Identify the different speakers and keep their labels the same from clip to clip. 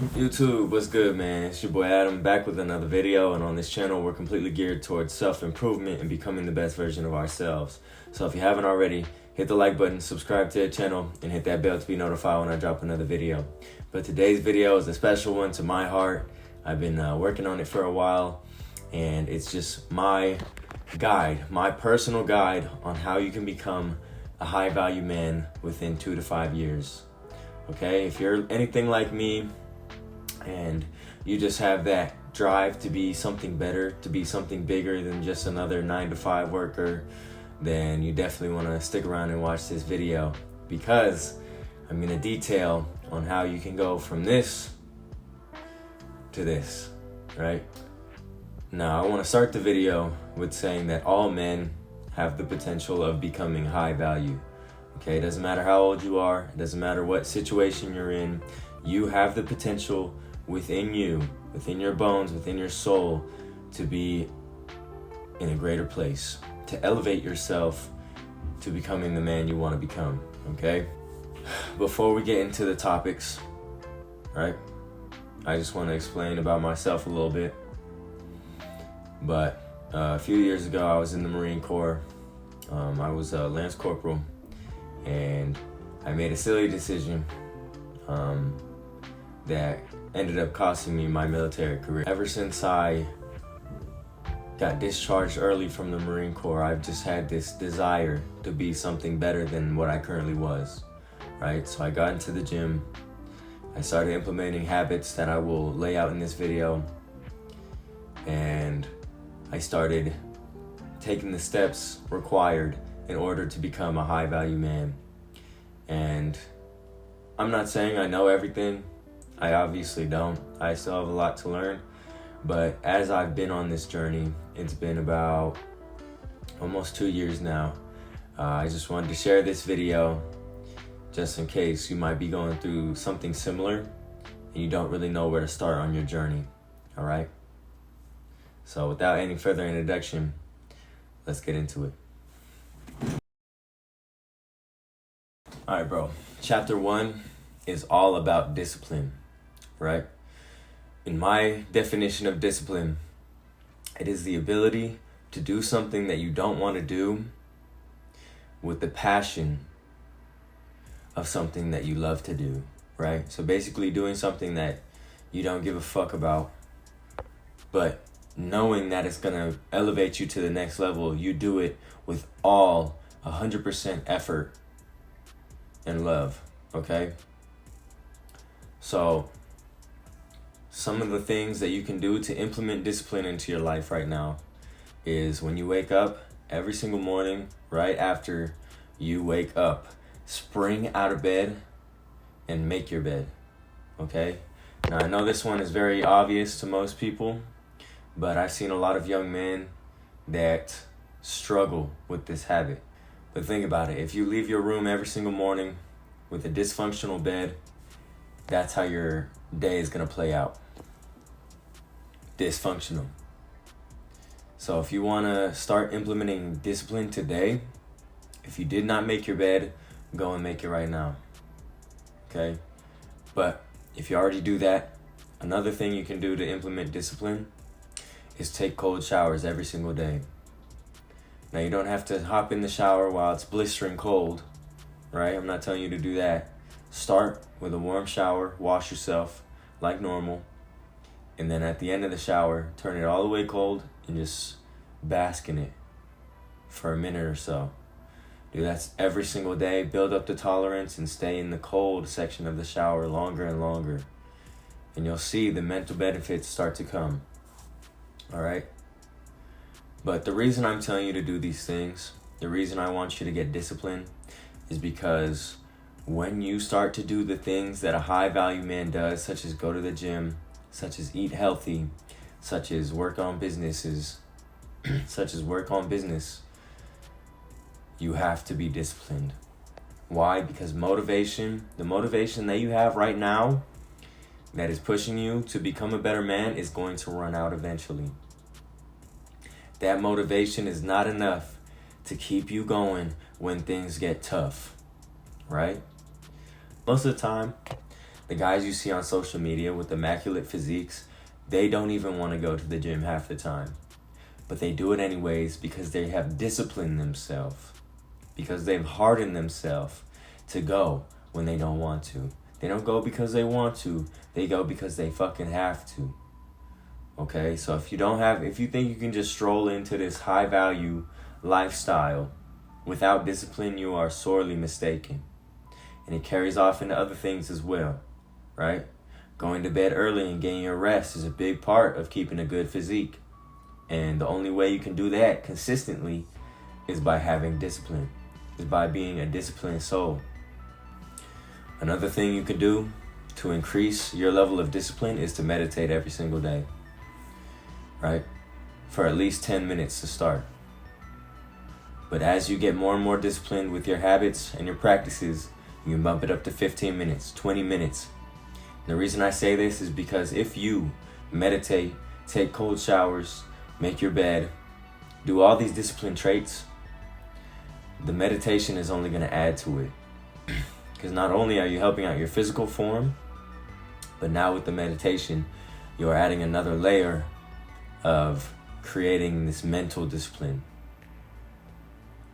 Speaker 1: YouTube, what's good, man? It's your boy Adam back with another video, and on this channel we're completely geared towards self-improvement and becoming the best version of ourselves. So if you haven't already, hit the like button, subscribe to the channel, and hit that bell to be notified when I drop another video. But today's video is a special one to my heart. I've been working on it for a while, and it's just my guide, my personal guide on how you can become a high-value man within 2 to 5 years. Okay, if you're anything like me, and you just have that drive to be something better, to be something bigger than just another 9-to-5 worker, then you definitely want to stick around and watch this video, because I'm going to detail on how you can go from this to this, right? Now, I want to start the video with saying that all men have the potential of becoming high value. Okay, it doesn't matter how old you are, it doesn't matter what situation you're in, you have the potential within you, within your bones, within your soul, to be in a greater place, to elevate yourself to becoming the man you want to become, okay? Before we get into the topics, right, I just want to explain about myself a little bit. But a few years ago, I was in the Marine Corps. I was a Lance Corporal, and I made a silly decision that ended up costing me my military career. Ever since I got discharged early from the Marine Corps, I've just had this desire to be something better than what I currently was, right? So I got into the gym. I started implementing habits that I will lay out in this video, and I started taking the steps required in order to become a high-value man. And I'm not saying I know everything. I obviously don't. I still have a lot to learn. But as I've been on this journey, it's been about almost 2 years now. I just wanted to share this video just in case you might be going through something similar and you don't really know where to start on your journey. All right? So without any further introduction, let's get into it. All right, bro. Chapter 1 is all about discipline, right? In my definition of discipline, it is the ability to do something that you don't want to do with the passion of something that you love to do, right? So basically doing something that you don't give a fuck about, but knowing that it's gonna elevate you to the next level, you do it with all 100% effort and love, okay? So some of the things that you can do to implement discipline into your life right now is when you wake up every single morning, right after you wake up, spring out of bed and make your bed, okay? Now, I know this one is very obvious to most people, but I've seen a lot of young men that struggle with this habit. But think about it. If you leave your room every single morning with a dysfunctional bed, that's how your day is going to play out. Dysfunctional. So if you want to start implementing discipline today, if you did not make your bed, go and make it right now. Okay? But if you already do that, another thing you can do to implement discipline is take cold showers every single day. Now, you don't have to hop in the shower while it's blistering cold, right? I'm not telling you to do that. Start with a warm shower, wash yourself like normal, and then at the end of the shower, turn it all the way cold and just bask in it for a minute or so. Do that every single day. Build up the tolerance and stay in the cold section of the shower longer and longer. And you'll see the mental benefits start to come. All right? But the reason I'm telling you to do these things, the reason I want you to get disciplined, is because when you start to do the things that a high-value man does, such as go to the gym, such as eat healthy, such as work on businesses, you have to be disciplined. Why? Because motivation, the motivation that you have right now that is pushing you to become a better man, is going to run out eventually. That motivation is not enough to keep you going when things get tough, right? Most of the time, The guys you see on social media with immaculate physiques, they don't even want to go to the gym half the time. But they do it anyways because they have disciplined themselves. Because they've hardened themselves to go when they don't want to. They don't go because they want to. They go because they fucking have to. Okay? So if you think you can just stroll into this high value lifestyle without discipline, you are sorely mistaken. And it carries off into other things as well, right? Going to bed early and getting your rest is a big part of keeping a good physique. And the only way you can do that consistently is by having discipline, is by being a disciplined soul. Another thing you can do to increase your level of discipline is to meditate every single day, right? For at least 10 minutes to start. But as you get more and more disciplined with your habits and your practices, you can bump it up to 15 minutes, 20 minutes. And the reason I say this is because if you meditate, take cold showers, make your bed, do all these discipline traits, the meditation is only going to add to it. Because not only are you helping out your physical form, but now with the meditation, you're adding another layer of creating this mental discipline,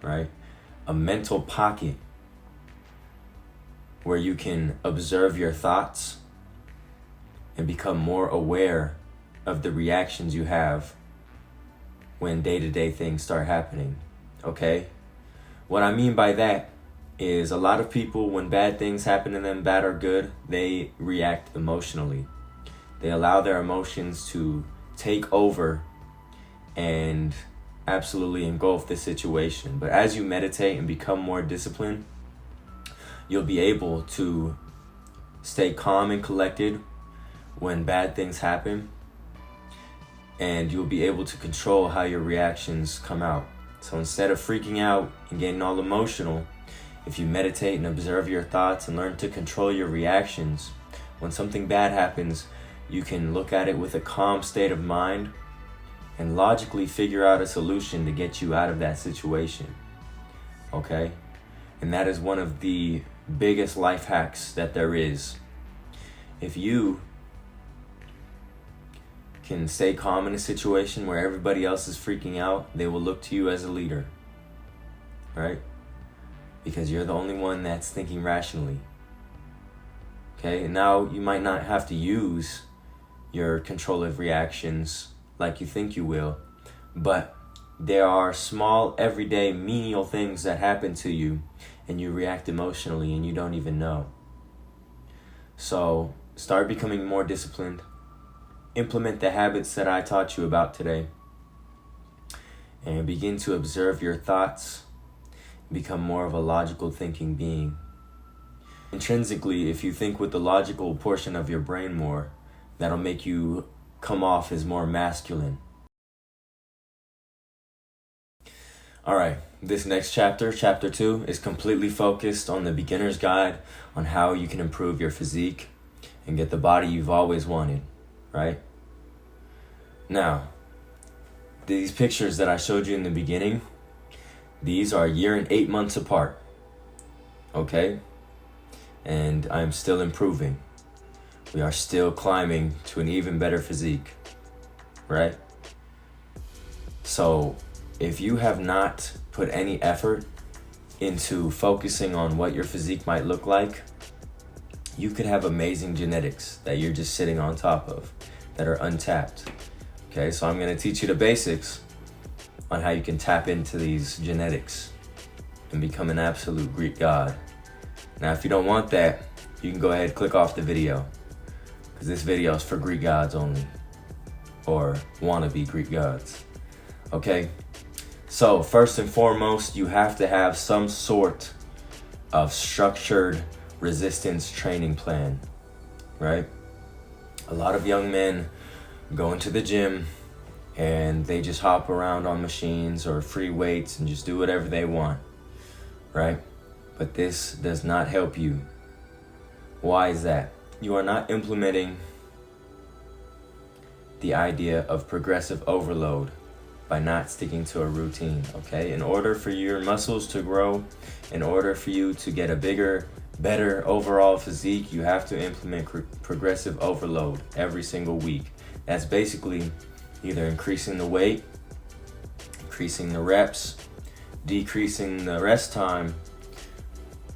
Speaker 1: right? A mental pocket where you can observe your thoughts and become more aware of the reactions you have when day-to-day things start happening, okay? What I mean by that is a lot of people, when bad things happen to them, bad or good, they react emotionally. They allow their emotions to take over and absolutely engulf the situation. But as you meditate and become more disciplined, you'll be able to stay calm and collected when bad things happen, and you'll be able to control how your reactions come out. So instead of freaking out and getting all emotional, if you meditate and observe your thoughts and learn to control your reactions, when something bad happens, you can look at it with a calm state of mind and logically figure out a solution to get you out of that situation, okay? And that is one of the biggest life hacks that there is. If you can stay calm in a situation where everybody else is freaking out, they will look to you as a leader, right? Because you're the only one that's thinking rationally. Okay, and now you might not have to use your control of reactions like you think you will, but there are small, everyday, menial things that happen to you and you react emotionally and you don't even know. So start becoming more disciplined. Implement the habits that I taught you about today and begin to observe your thoughts. Become more of a logical thinking being. Intrinsically, if you think with the logical portion of your brain more, that'll make you come off as more masculine. Alright, this next chapter, chapter 2, is completely focused on the beginner's guide on how you can improve your physique and get the body you've always wanted, right? Now, these pictures that I showed you in the beginning, these are a year and 8 months apart, okay? And I'm still improving. We are still climbing to an even better physique, right? So if you have not put any effort into focusing on what your physique might look like, you could have amazing genetics that you're just sitting on top of that are untapped. Okay, so I'm going to teach you the basics on how you can tap into these genetics and become an absolute Greek god. Now, if you don't want that, you can go ahead and click off the video, because this video is for Greek gods only, or wannabe Greek gods. Okay, so first and foremost, you have to have some sort of structured resistance training plan, right? A lot of young men go into the gym and they just hop around on machines or free weights and just do whatever they want, right? But this does not help you. Why is that? You are not implementing the idea of progressive overload by not sticking to a routine, okay? In order for your muscles to grow, in order for you to get a bigger better overall physique, you have to implement progressive overload every single week. That's basically either increasing the weight, increasing the reps, decreasing the rest time,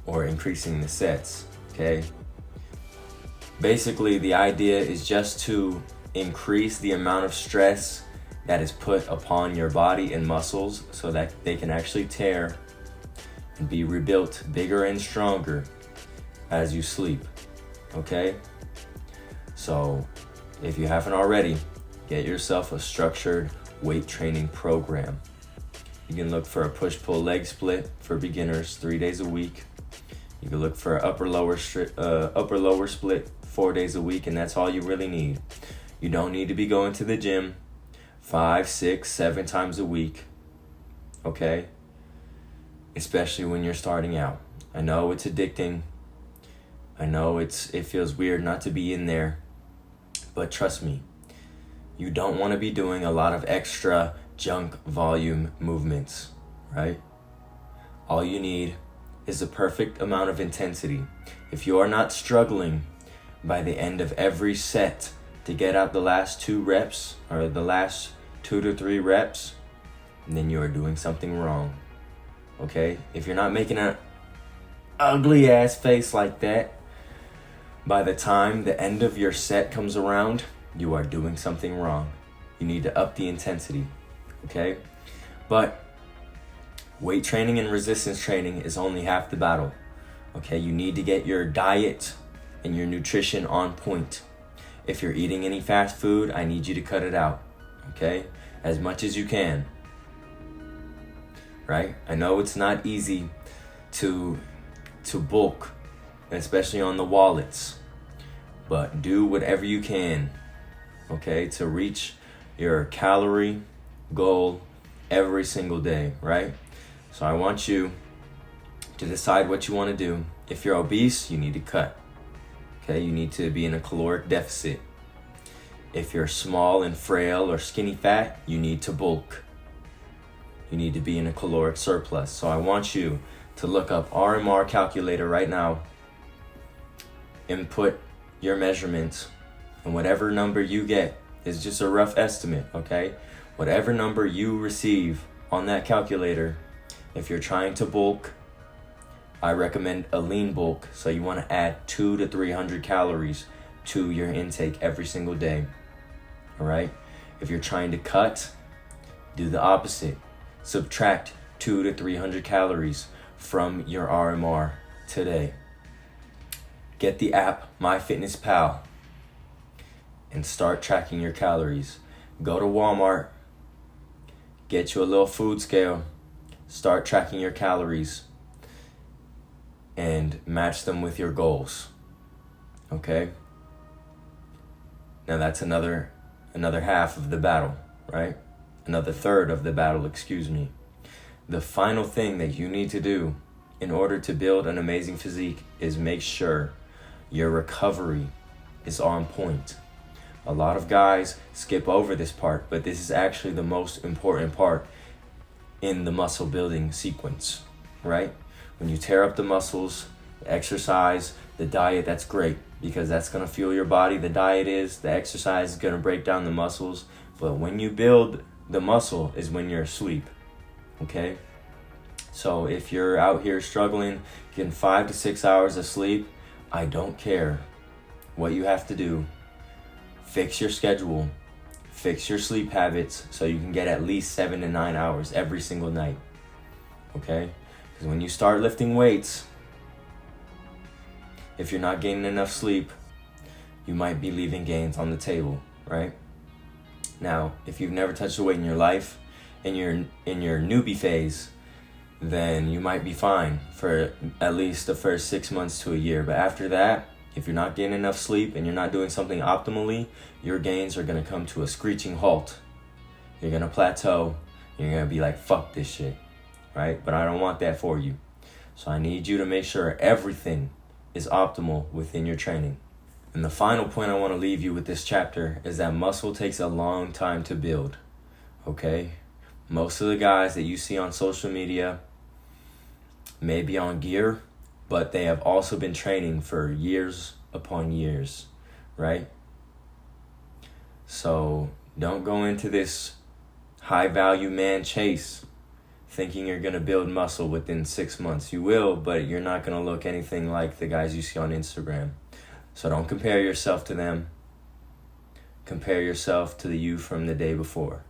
Speaker 1: or increasing the sets, okay? Basically, the idea is just to increase the amount of stress that is put upon your body and muscles so that they can actually tear and be rebuilt bigger and stronger as you sleep, okay? So if you haven't already, get yourself a structured weight training program. You can look for a push-pull leg split for beginners 3 days a week. You can look for an upper-lower split 4 days a week, and that's all you really need. You don't need to be going to the gym 5, 6, 7 times a week, okay? Especially when you're starting out. I know it's addicting. I know it feels weird not to be in there, but trust me, you don't want to be doing a lot of extra junk volume movements, right? All you need is the perfect amount of intensity. If you are not struggling by the end of every set to get out the last 2 reps or the last 2 to 3 reps, then you are doing something wrong, okay? If you're not making an ugly ass face like that by the time the end of your set comes around, you are doing something wrong. You need to up the intensity, okay? But weight training and resistance training is only half the battle, okay? You need to get your diet and your nutrition on point. If you're eating any fast food, I need you to cut it out, okay? As much as you can, right? I know it's not easy to bulk, especially on the wallets, but do whatever you can, okay, to reach your calorie goal every single day, right? So I want you to decide what you want to do. If you're obese, you need to cut, okay? You need to be in a caloric deficit. If you're small and frail or skinny fat, you need to bulk. You need to be in a caloric surplus. So I want you to look up RMR calculator right now, input your measurements, and whatever number you get is just a rough estimate, okay? Whatever number you receive on that calculator, if you're trying to bulk, I recommend a lean bulk. So you want to add 200 to 300 calories to your intake every single day, all right? If you're trying to cut, do the opposite. Subtract 200 to 300 calories from your RMR today. Get the app MyFitnessPal and start tracking your calories. Go to Walmart, get you a little food scale, start tracking your calories, and match them with your goals, okay? Now that's another half of the battle, right? Another third of the battle, excuse me. The final thing that you need to do in order to build an amazing physique is make sure your recovery is on point. A lot of guys skip over this part, but this is actually the most important part in the muscle building sequence, right? When you tear up the muscles, the exercise, the diet, that's great because that's gonna fuel your body. The diet is, the exercise is gonna break down the muscles. But when you build the muscle is when you're asleep, okay? So if you're out here struggling, getting 5 to 6 hours of sleep, I don't care what you have to do. Fix your schedule, fix your sleep habits so you can get at least 7 to 9 hours every single night, okay? Because when you start lifting weights, if you're not getting enough sleep, you might be leaving gains on the table, right? Now, if you've never touched a weight in your life, in your newbie phase, then you might be fine for at least the first 6 months to a year. But after that, if you're not getting enough sleep and you're not doing something optimally, your gains are gonna come to a screeching halt. You're gonna plateau. You're gonna be like, fuck this shit, right? But I don't want that for you. So I need you to make sure everything is optimal within your training. And the final point I want to leave you with this chapter is that muscle takes a long time to build, okay? Most of the guys that you see on social media may be on gear, but they have also been training for years upon years, right? So don't go into this high value man chase thinking you're going to build muscle within 6 months. You will, but you're not going to look anything like the guys you see on Instagram. So don't compare yourself to them. Compare yourself to the you from the day before.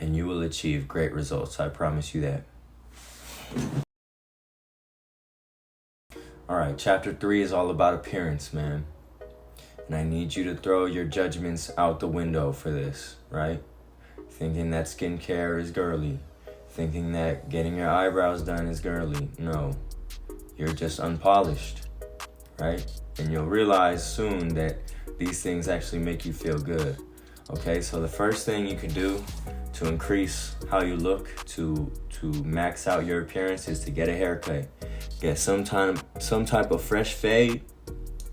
Speaker 1: And you will achieve great results. I promise you that. All right, chapter 3 is all about appearance, man. And I need you to throw your judgments out the window for this, right? Thinking that skincare is girly. Thinking that getting your eyebrows done is girly. No, you're just unpolished, right? And you'll realize soon that these things actually make you feel good. Okay, so the first thing you can do to increase how you look, to max out your appearance, is to get a haircut. Get some type of fresh fade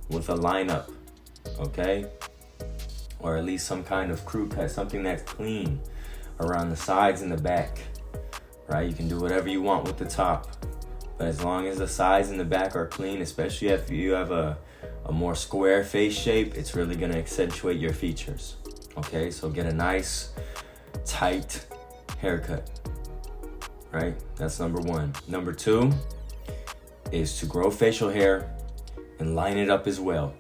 Speaker 1: with a lineup, okay? Or at least some kind of crew cut, something that's clean around the sides and the back, right? You can do whatever you want with the top, but as long as the sides and the back are clean, especially if you have a more square face shape, it's really gonna accentuate your features, okay? So get a nice, tight haircut, right? That's number 1. Number 2 is to grow facial hair and line it up as well,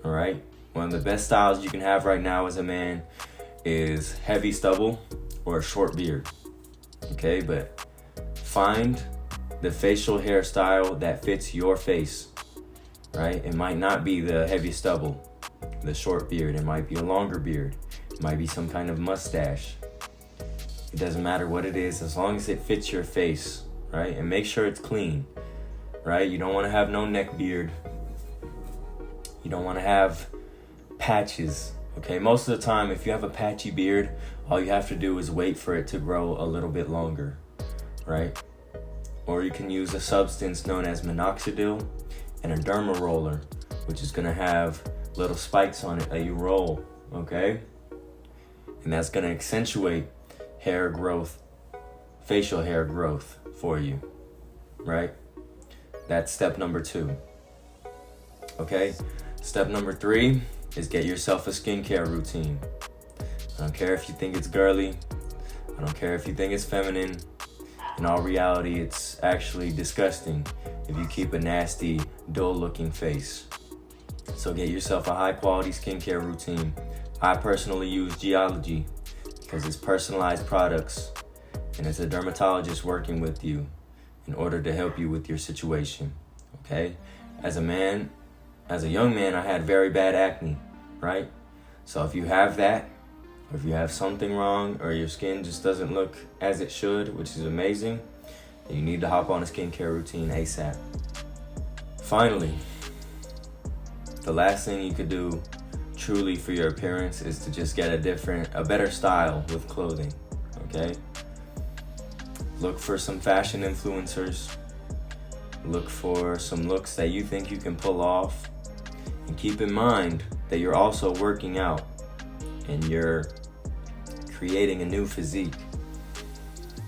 Speaker 1: all right? One of the best styles you can have right now as a man is heavy stubble or a short beard, okay? But find the facial hairstyle that fits your face, right? It might not be the heavy stubble, the short beard. It might be a longer beard. It might be some kind of mustache. It doesn't matter what it is, as long as it fits your face, right? And make sure it's clean, right? You don't want to have no neck beard. You don't want to have patches, okay? Most of the time, if you have a patchy beard, all you have to do is wait for it to grow a little bit longer, right? Or you can use a substance known as minoxidil and a derma roller, which is gonna have little spikes on it that you roll, okay? And that's gonna accentuate hair growth, facial hair growth for you, right? That's step number 2, okay? Step number 3 is get yourself a skincare routine. I don't care if you think it's girly. I don't care if you think it's feminine. In all reality, it's actually disgusting if you keep a nasty, dull-looking face. So get yourself a high-quality skincare routine. I personally use Geology because it's personalized products and it's a dermatologist working with you in order to help you with your situation, okay? As a young man, I had very bad acne, right? So if you have that, or if you have something wrong, or your skin just doesn't look as it should, which is amazing, then you need to hop on a skincare routine ASAP. Finally, the last thing you could do truly for your appearance is to just get a better style with clothing, okay? Look for some fashion influencers. Look for some looks that you think you can pull off. And keep in mind that you're also working out and you're creating a new physique.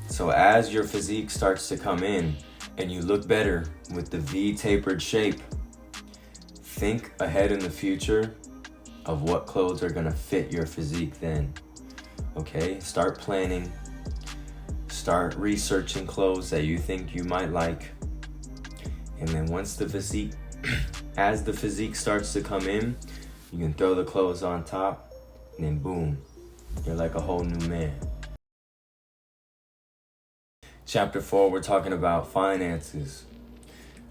Speaker 1: So as your physique starts to come in and you look better with the V tapered shape, think ahead in the future of what clothes are gonna fit your physique then, okay? Start planning, start researching clothes that you think you might like, and then once the physique, as the physique starts to come in, you can throw the clothes on top, and then boom, you're like a whole new man. Chapter 4, we're talking about finances.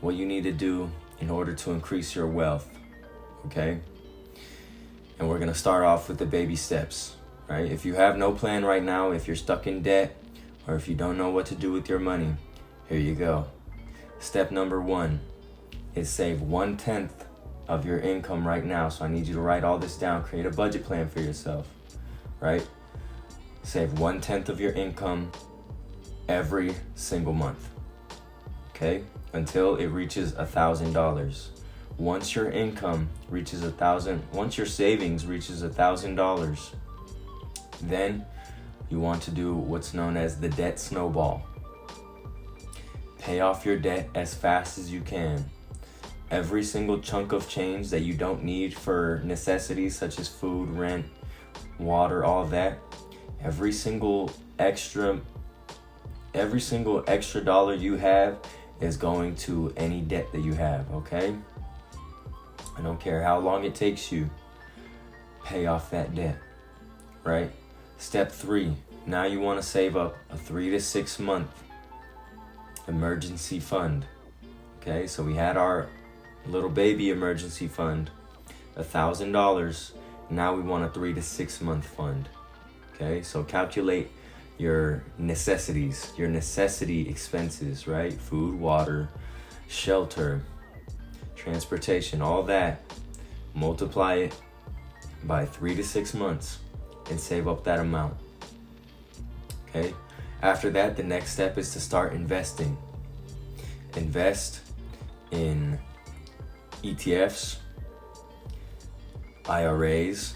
Speaker 1: What you need to do in order to increase your wealth, okay? And we're gonna start off with the baby steps, right? If you have no plan right now, if you're stuck in debt, or if you don't know what to do with your money, here you go. Step number 1 is save 1/10 of your income right now. So I need you to write all this down, create a budget plan for yourself, right? Save 1/10 of your income every single month, okay? Until it reaches $1,000. Once your income reaches once your savings reaches $1,000, then you want to do what's known as the debt snowball. Pay off your debt as fast as you can. Every single chunk of change that you don't need for necessities such as food, rent, water, all of that, every single extra dollar you have is going to any debt that you have, okay? I don't care how long it takes you, pay off that debt, right? Step 3, now you want to save up a 3 to 6 month emergency fund, okay? So we had our little baby emergency fund, $1,000. Now we want a 3 to 6 month fund, okay? So calculate your necessities, your necessity expenses, right? Food, water, shelter, transportation, all that. Multiply it by 3 to 6 months and save up that amount, okay? After that, the next step is to start investing. Invest in ETFs, IRAs,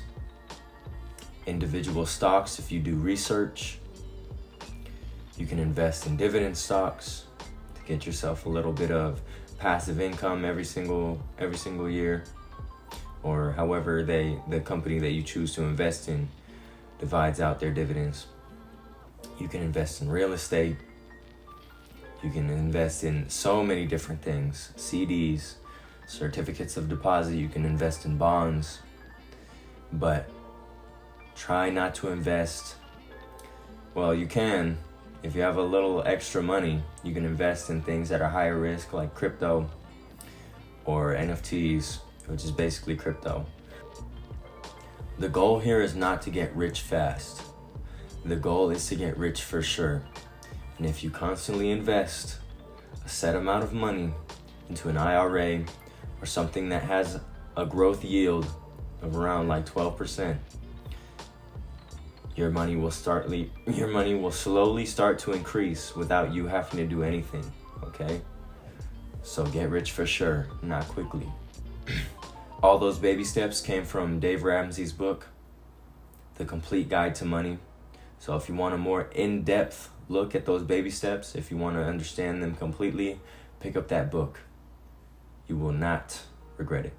Speaker 1: individual stocks if you do research. You can invest in dividend stocks to get yourself a little bit of passive income every single year, or however the company that you choose to invest in divides out their dividends. You can invest in real estate. You can invest in so many different things. CDs, certificates of deposit. You can invest in bonds, but try not to invest. Well, you can. If you have a little extra money, you can invest in things that are higher risk, like crypto or NFTs, which is basically crypto. The goal here is not to get rich fast. The goal is to get rich for sure. And if you constantly invest a set amount of money into an IRA or something that has a growth yield of around like 12%, your money will slowly start to increase without you having to do anything, okay? So get rich for sure, not quickly. All those baby steps came from Dave Ramsey's book, The Complete Guide to Money. So if you want a more in-depth look at those baby steps, if you want to understand them completely, pick up that book. You will not regret it.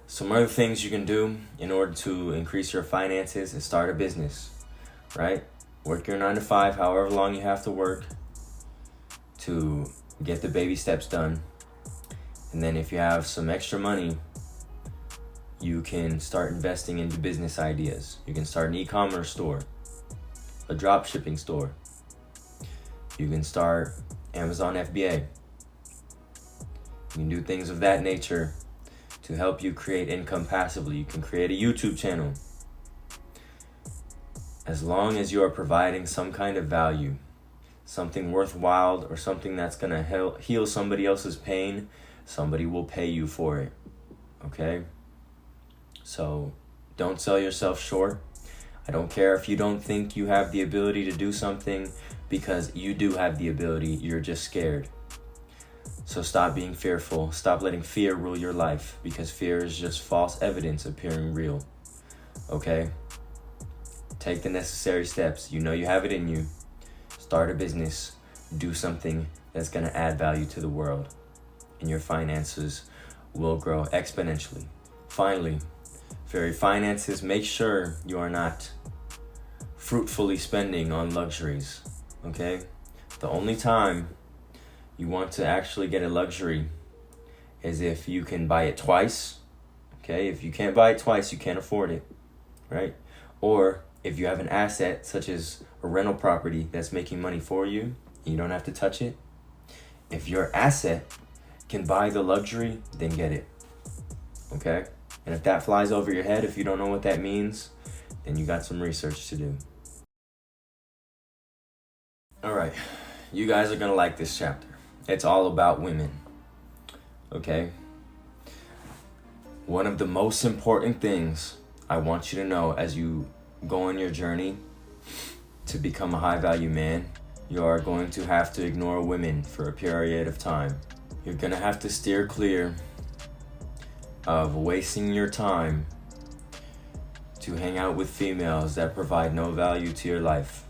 Speaker 1: Some other things you can do in order to increase your finances is start a business. Right? Work your 9 to 5, however long you have to work to get the baby steps done. And then if you have some extra money, you can start investing into business ideas. You can start an e-commerce store, a drop shipping store. You can start Amazon FBA. You can do things of that nature to help you create income passively. You can create a YouTube channel. As long as you are providing some kind of value, something worthwhile, or something that's going to heal somebody else's pain, somebody will pay you for it, okay? So don't sell yourself short. I don't care if you don't think you have the ability to do something, because you do have the ability, you're just scared. So stop being fearful. Stop letting fear rule your life, because fear is just false evidence appearing real, okay? Take the necessary steps. You know you have it in you. Start a business. Do something that's going to add value to the world. And your finances will grow exponentially. Finally, for your finances, make sure you are not fruitfully spending on luxuries. Okay? The only time you want to actually get a luxury is if you can buy it twice. Okay? If you can't buy it twice, you can't afford it. Right? Or if you have an asset such as a rental property that's making money for you, you don't have to touch it. If your asset can buy the luxury, then get it. Okay? And if that flies over your head, if you don't know what that means, then you got some research to do. All right, you guys are gonna like this chapter. It's all about women. Okay? One of the most important things I want you to know as you go on your journey to become a high-value man, you are going to have to ignore women for a period of time. You're gonna have to steer clear of wasting your time to hang out with females that provide no value to your life.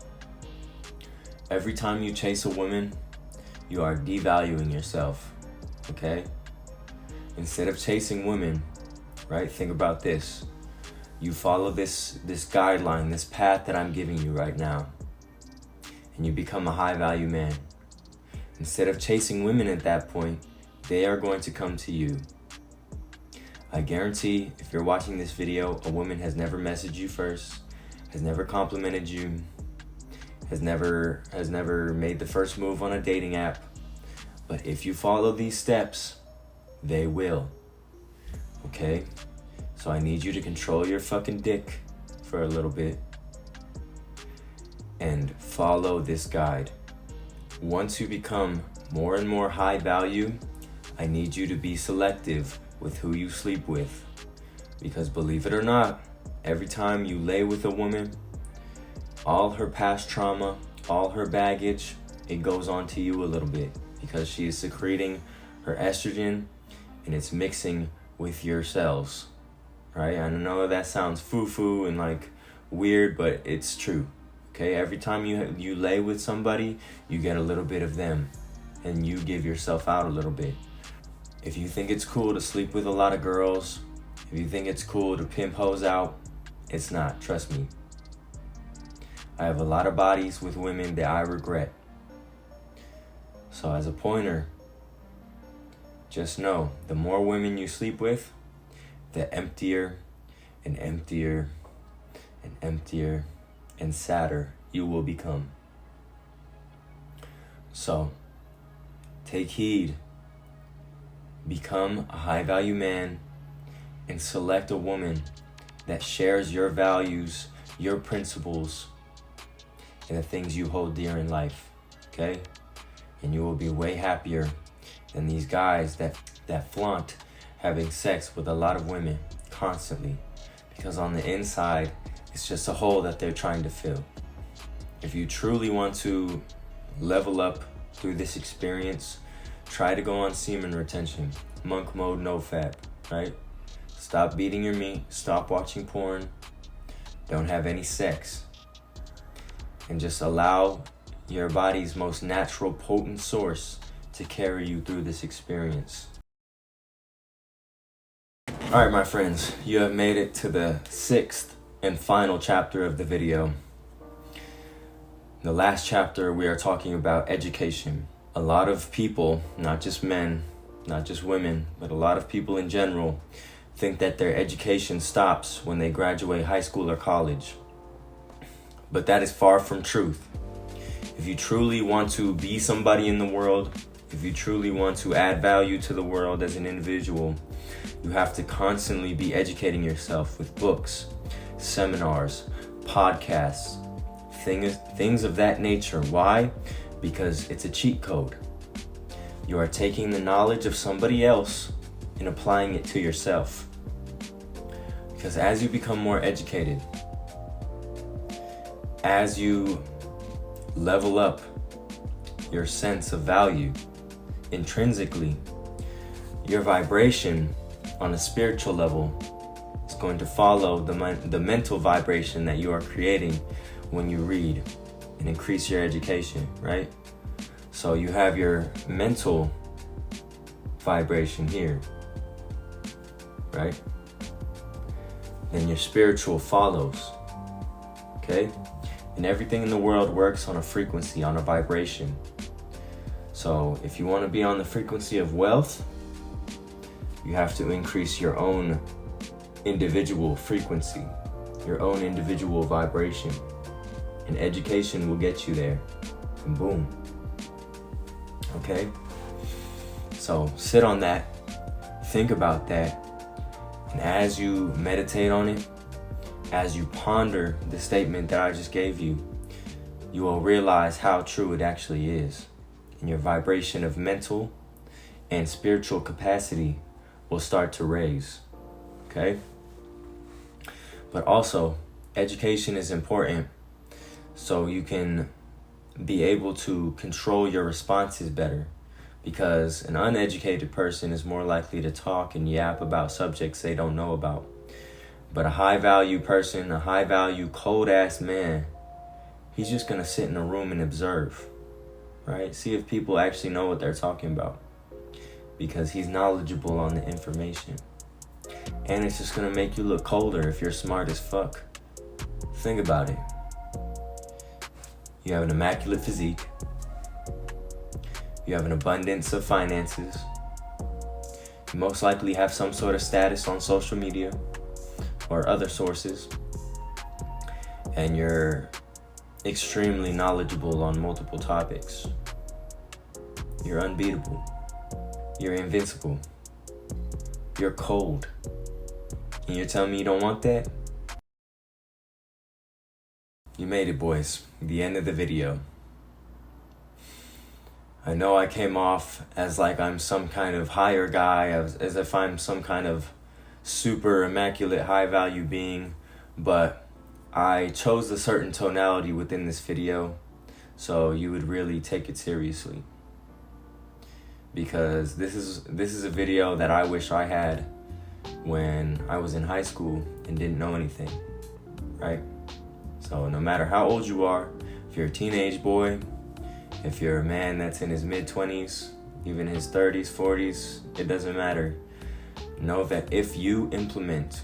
Speaker 1: Every time you chase a woman, you are devaluing yourself, okay? Instead of chasing women, right? Think about this. You follow this guideline, this path that I'm giving you right now, and you become a high value man. Instead of chasing women at that point, they are going to come to you. I guarantee if you're watching this video, a woman has never messaged you first, has never complimented you, has never made the first move on a dating app. But if you follow these steps, they will. Okay? So I need you to control your fucking dick for a little bit and follow this guide. Once you become more and more high value, I need you to be selective with who you sleep with. Because believe it or not, every time you lay with a woman, all her past trauma, all her baggage, it goes on to you a little bit because she is secreting her estrogen and it's mixing with your cells, right? I know that sounds foo-foo and like weird, but it's true, okay? Every time you lay with somebody, you get a little bit of them and you give yourself out a little bit. If you think it's cool to sleep with a lot of girls, if you think it's cool to pimp hoes out, it's not, trust me. I have a lot of bodies with women that I regret. So as a pointer, just know, the more women you sleep with, the emptier and emptier and emptier and sadder you will become. So, take heed. Become a high value man and select a woman that shares your values, your principles, and the things you hold dear in life, okay? And you will be way happier than these guys that flaunt having sex with a lot of women constantly, because on the inside, it's just a hole that they're trying to fill. If you truly want to level up through this experience, try to go on semen retention, monk mode, no fap, right? Stop beating your meat, stop watching porn, don't have any sex, and just allow your body's most natural, potent source to carry you through this experience. All right, my friends, you have made it to the 6th and final chapter of the video. The last chapter, we are talking about education. A lot of people, not just men, not just women, but a lot of people in general, think that their education stops when they graduate high school or college. But that is far from truth. If you truly want to be somebody in the world, if you truly want to add value to the world as an individual, you have to constantly be educating yourself with books, seminars, podcasts, things of that nature. Why? Because it's a cheat code. You are taking the knowledge of somebody else and applying it to yourself. Because as you become more educated, as you level up your sense of value intrinsically, your vibration on a spiritual level is going to follow the mental vibration that you are creating when you read and increase your education, right? So you have your mental vibration here, right? Then your spiritual follows, okay? And everything in the world works on a frequency, on a vibration. So if you want to be on the frequency of wealth, you have to increase your own individual frequency, your own individual vibration. And education will get you there. And boom. Okay? So sit on that. Think about that. And as you meditate on it, as you ponder the statement that I just gave you, you will realize how true it actually is. And your vibration of mental and spiritual capacity will start to raise. Okay? But also, education is important so you can be able to control your responses better. Because an uneducated person is more likely to talk and yap about subjects they don't know about. But a high value person, a high value cold ass man, he's just gonna sit in a room and observe. right? See if people actually know what they're talking about, because he's knowledgeable on the information. And it's just gonna make you look colder if you're smart as fuck. Think about it. You have an immaculate physique. You have an abundance of finances. You most likely have some sort of status on social media or other sources. And you're extremely knowledgeable on multiple topics. You're unbeatable. You're invincible. You're cold. And you're telling me you don't want that? You made it, boys. The end of the video. I know I came off as like I'm some kind of higher guy, as if I'm some kind of super immaculate high value being, but I chose a certain tonality within this video so you would really take it seriously. Because this is a video that I wish I had when I was in high school and didn't know anything, right? So no matter how old you are, if you're a teenage boy, if you're a man that's in his mid-20s, even his 30s, 40s, it doesn't matter. Know that if you implement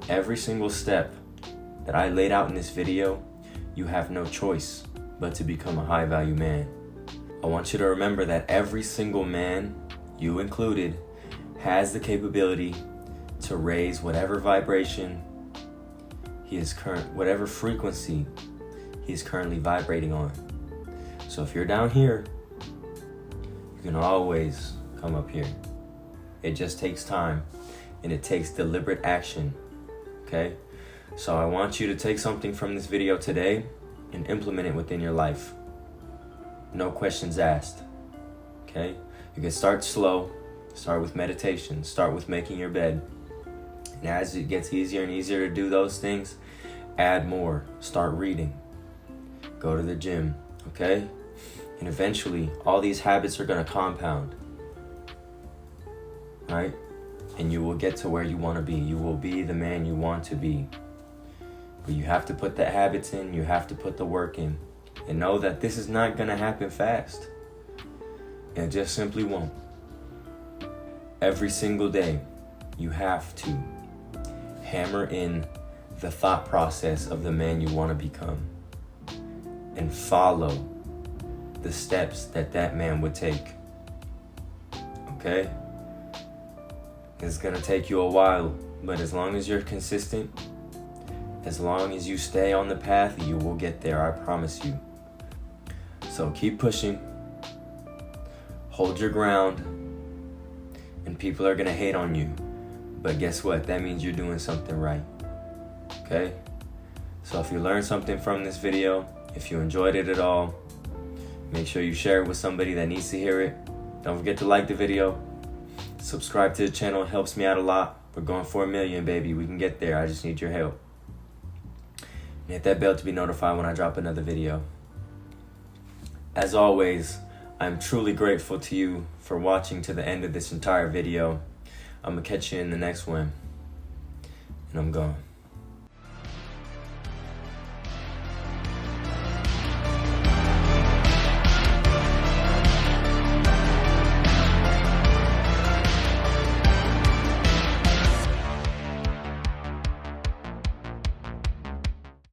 Speaker 1: every single step that I laid out in this video, you have no choice but to become a high-value man. I want you to remember that every single man, you included, has the capability to raise whatever vibration whatever frequency he is currently vibrating on. So if you're down here, you can always come up here. It just takes time and it takes deliberate action, okay? So I want you to take something from this video today and implement it within your life. No questions asked, okay? You can start slow, start with meditation, start with making your bed. And as it gets easier and easier to do those things, add more, start reading, go to the gym, okay? And eventually, all these habits are gonna compound, right? And you will get to where you wanna be. You will be the man you want to be. But you have to put the habits in, you have to put the work in. And know that this is not gonna happen fast. It just simply won't. Every single day, you have to hammer in the thought process of the man you wanna become. And follow the steps that man would take, okay? It's gonna take you a while, but as long as you're consistent, as long as you stay on the path, you will get there, I promise you. So keep pushing, hold your ground, and people are gonna hate on you. But guess what? That means you're doing something right, okay? So if you learned something from this video, if you enjoyed it at all, make sure you share it with somebody that needs to hear it. Don't forget to like the video. Subscribe to the channel. It helps me out a lot. We're going for 1 million, baby. We can get there. I just need your help. And hit that bell to be notified when I drop another video. As always, I'm truly grateful to you for watching to the end of this entire video. I'm going to catch you in the next one. And I'm gone.